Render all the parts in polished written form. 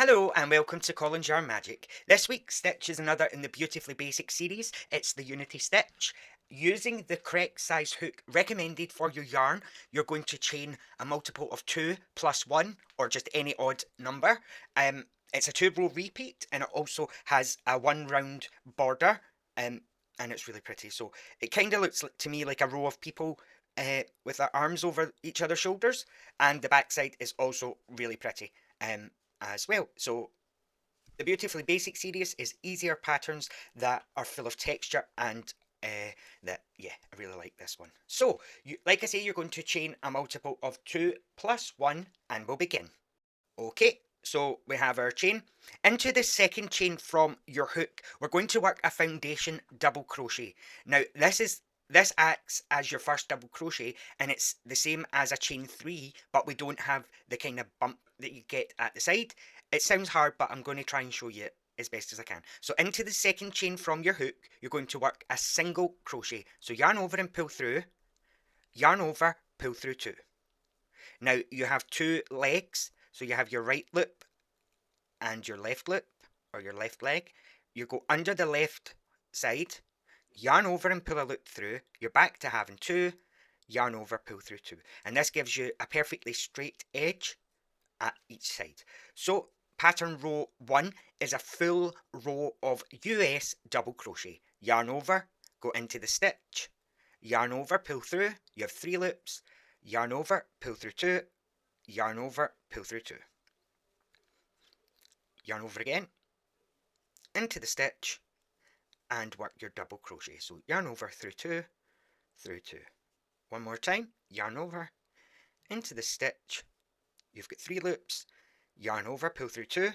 Hello and welcome to Colin's Yarn Magic. This week's stitch is another in the Beautifully Basic series. It's the Unity stitch. Using the correct size hook recommended for your yarn, you're going to chain a multiple of 2 plus 1 or just any odd number. It's a 2-row repeat and it also has a 1 round border and it's really pretty. So it kind of looks to me like a row of people with their arms over each other's shoulders, and the backside is also really pretty. As well. So the Beautifully Basic series is easier patterns that are full of texture and I really like this one. So, like I say, you're going to chain a multiple of 2 plus 1 and we'll begin. Okay, so we have our chain. Into the second chain from your hook, we're going to work a foundation double crochet. Now, this acts as your first double crochet and it's the same as a chain 3, but we don't have the kind of bump that you get at the side. It sounds hard, but I'm going to try and show you as best as I can. So into the second chain from your hook, you're going to work a single crochet. So yarn over and pull through, yarn over, pull through 2. Now you have 2 legs, so you have your right loop and your left loop, or your left leg. You go under the left side, yarn over and pull a loop through, you're back to having 2, yarn over, pull through 2. And this gives you a perfectly straight edge at each side. So pattern row 1 is a full row of US double crochet. Yarn over, go into the stitch, yarn over, pull through, you have 3 loops, yarn over, pull through 2, yarn over, pull through 2. Yarn over again, into the stitch, and work your double crochet. So yarn over through 2, through 2. One more time, yarn over, into the stitch, you've got 3 loops, yarn over, pull through 2,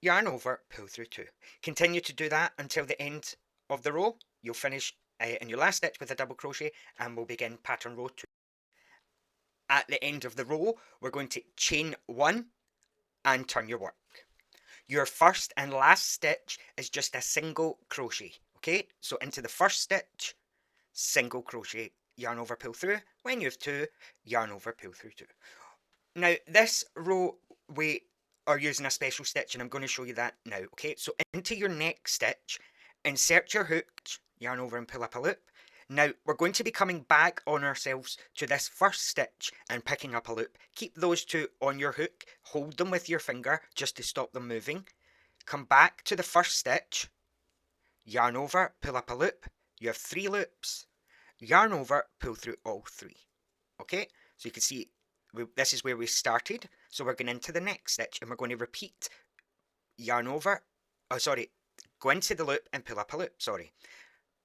yarn over, pull through 2. Continue to do that until the end of the row. You'll finish in your last stitch with a double crochet and we'll begin pattern row 2. At the end of the row, we're going to chain 1 and turn your work. Your first and last stitch is just a single crochet. Okay, so into the first stitch, single crochet, yarn over, pull through. When you have 2, yarn over, pull through 2. Now this row we are using a special stitch and I'm going to show you that now. Okay, so into your next stitch, insert your hook, yarn over and pull up a loop. Now we're going to be coming back on ourselves to this first stitch and picking up a loop. Keep those 2 on your hook, hold them with your finger just to stop them moving. Come back to the first stitch, yarn over, pull up a loop. You have 3 loops, yarn over, pull through all 3. Okay, so you can see this is where we started. So we're going into the next stitch and we're going to repeat yarn over, go into the loop and pull up a loop,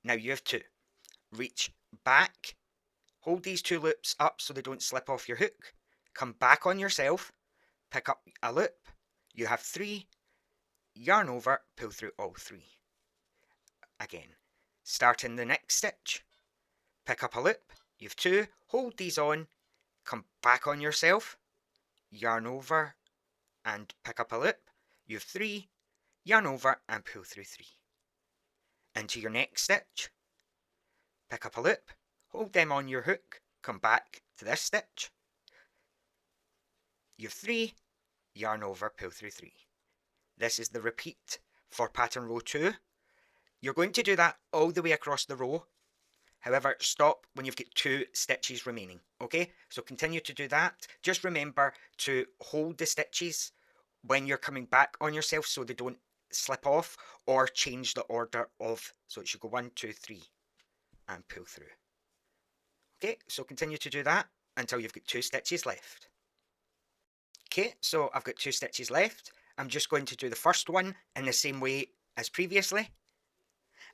Now you have 2. Reach back, hold these 2 loops up so they don't slip off your hook, come back on yourself, pick up a loop, you have 3, yarn over, pull through all 3. Again, start in the next stitch, pick up a loop, you have 2, hold these on, come back on yourself, yarn over and pick up a loop, you have 3, yarn over and pull through 3. Into your next stitch, pick up a loop, hold them on your hook, come back to this stitch, you have 3, yarn over, pull through 3. This is the repeat for pattern row 2. You're going to do that all the way across the row. However, stop when you've got 2 stitches remaining. Okay, so continue to do that. Just remember to hold the stitches when you're coming back on yourself so they don't slip off, or change the order of, so it should go 1, 2, 3 and pull through. Okay, so continue to do that until you've got 2 stitches left. Okay, so I've got 2 stitches left. I'm just going to do the first one in the same way as previously.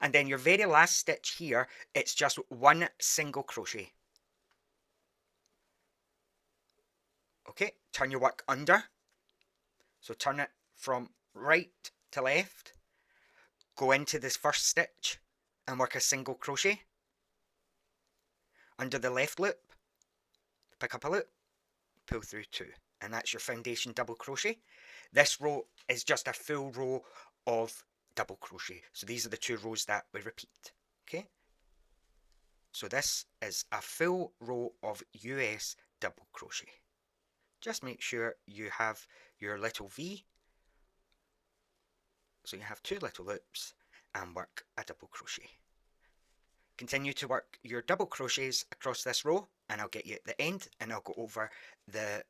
And then your very last stitch here, it's just 1 single crochet. Okay, turn your work under. So turn it from right to left. Go into this first stitch and work a single crochet. Under the left loop, pick up a loop, pull through 2. And that's your foundation double crochet. This row is just a full row of double crochet. So these are the 2 rows that we repeat. Okay, so this is a full row of US double crochet. Just make sure you have your little V so you have 2 little loops, and work a double crochet. Continue to work your double crochets across this row, and I'll get you at the end and I'll go over the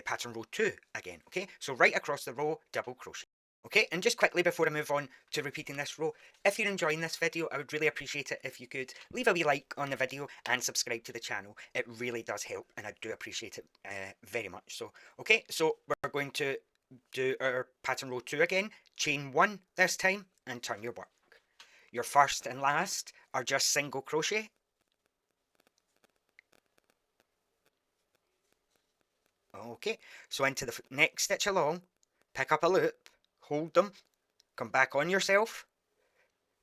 pattern row 2 again. Okay, so right across the row, double crochet. Okay, and just quickly before I move on to repeating this row, if you're enjoying this video, I would really appreciate it if you could leave a wee like on the video and subscribe to the channel. It really does help, and I do appreciate it very much. So, okay, so we're going to do our pattern row 2 again, chain 1 this time, and turn your work. Your first and last are just single crochet. Okay, so into the next stitch along, pick up a loop, hold them, come back on yourself,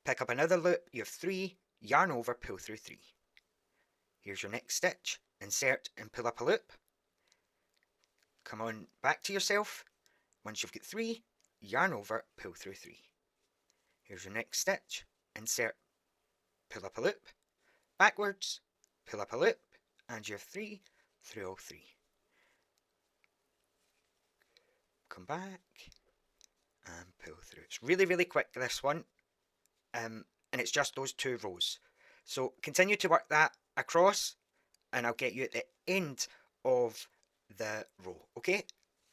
pick up another loop, you have 3, yarn over, pull through 3. Here's your next stitch, insert and pull up a loop, come on back to yourself, once you've got 3, yarn over, pull through 3. Here's your next stitch, insert, pull up a loop, backwards, pull up a loop, and you have 3 through all 3. Come back and pull through. It's really quick, this one, and it's just those 2 rows. So continue to work that across, and I'll get you at the end of the row. Okay,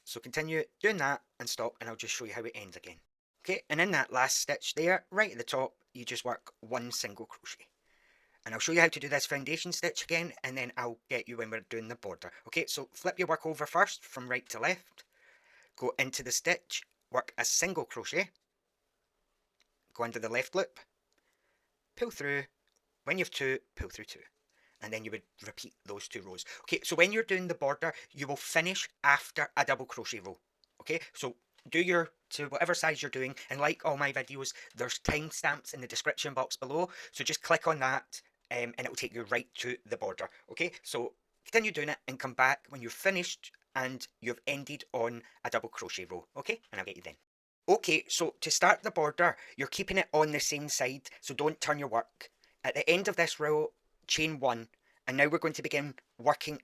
so continue doing that and stop, and I'll just show you how it ends again. Okay, and in that last stitch there, right at the top, you just work 1 single crochet. And I'll show you how to do this foundation stitch again, and then I'll get you when we're doing the border. Okay, so flip your work over first from right to left, go into the stitch, work a single crochet, go under the left loop, pull through, when you've 2, pull through 2, and then you would repeat those 2 rows. Okay, so when you're doing the border, you will finish after a double crochet row. Okay, so do your to whatever size you're doing, and like all my videos, there's timestamps in the description box below, so just click on that and it will take you right to the border. Okay, so continue doing it and come back when you've finished and you've ended on a double crochet row. Okay, and I'll get you then. Okay, so to start the border, you're keeping it on the same side, so don't turn your work. At the end of this row, chain 1, and now we're going to begin working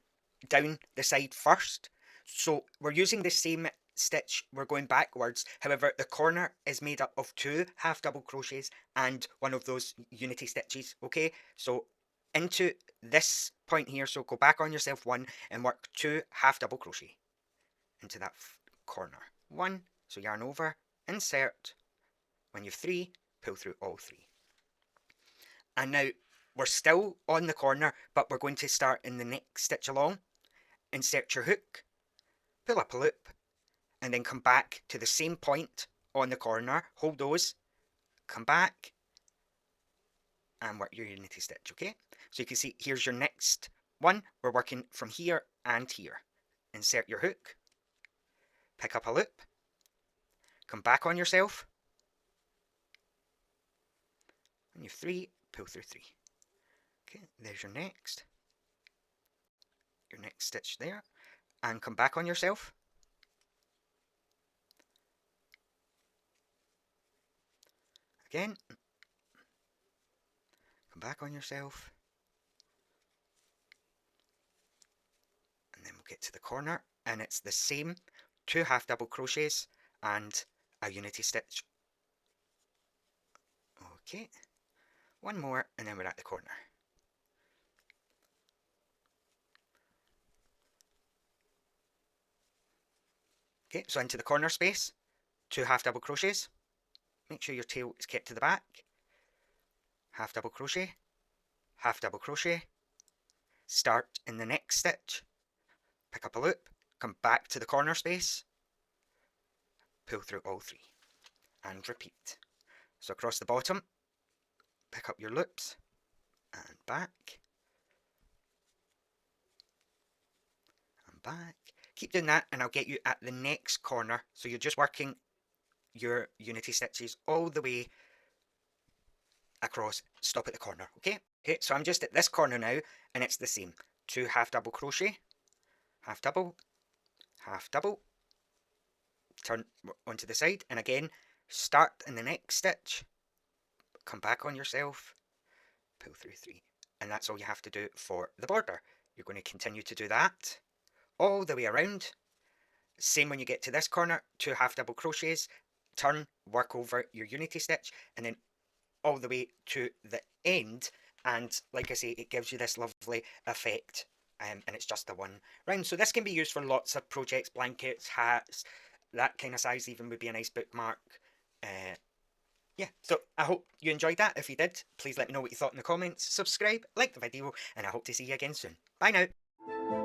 down the side first. So we're using the same stitch, we're going backwards, however the corner is made up of 2 half double crochets and one of those unity stitches. Okay, so into this point here, so go back on yourself 1 and work 2 half double crochet into that corner. 1, so yarn over, insert, when you've 3, pull through all 3. And now we're still on the corner, but we're going to start in the next stitch along. Insert your hook, pull up a loop, and then come back to the same point on the corner, hold those, come back, and work your unity stitch. Okay, so you can see here's your next one. We're working from here and here. Insert your hook, pick up a loop, come back on yourself, and you have 3, pull through 3. Okay, there's your next stitch there, and come back on yourself, again, come back on yourself, and then we'll get to the corner, and it's the same 2 half double crochets and a unity stitch. Okay, one more, and then we're at the corner. Okay, so into the corner space, 2 half double crochets. Make sure your tail is kept to the back. Half double crochet, half double crochet. Start in the next stitch, pick up a loop, come back to the corner space, pull through all 3, and repeat. So across the bottom, pick up your loops, and back, and back. Keep doing that, and I'll get you at the next corner. So you're just working your unity stitches all the way across, stop at the corner. Okay, so I'm just at this corner now, and it's the same. 2 half double crochet, half double, turn onto the side, and again start in the next stitch, come back on yourself, pull through 3, and that's all you have to do for the border. You're going to continue to do that all the way around. Same when you get to this corner, 2 half double crochets, turn, work over your unity stitch, and then all the way to the end. And like I say, it gives you this lovely effect. And it's just a one round. So this can be used for lots of projects, blankets, hats, that kind of size even would be a nice bookmark. Yeah, so I hope you enjoyed that. If you did, please let me know what you thought in the comments. Subscribe, like the video, and I hope to see you again soon. Bye now.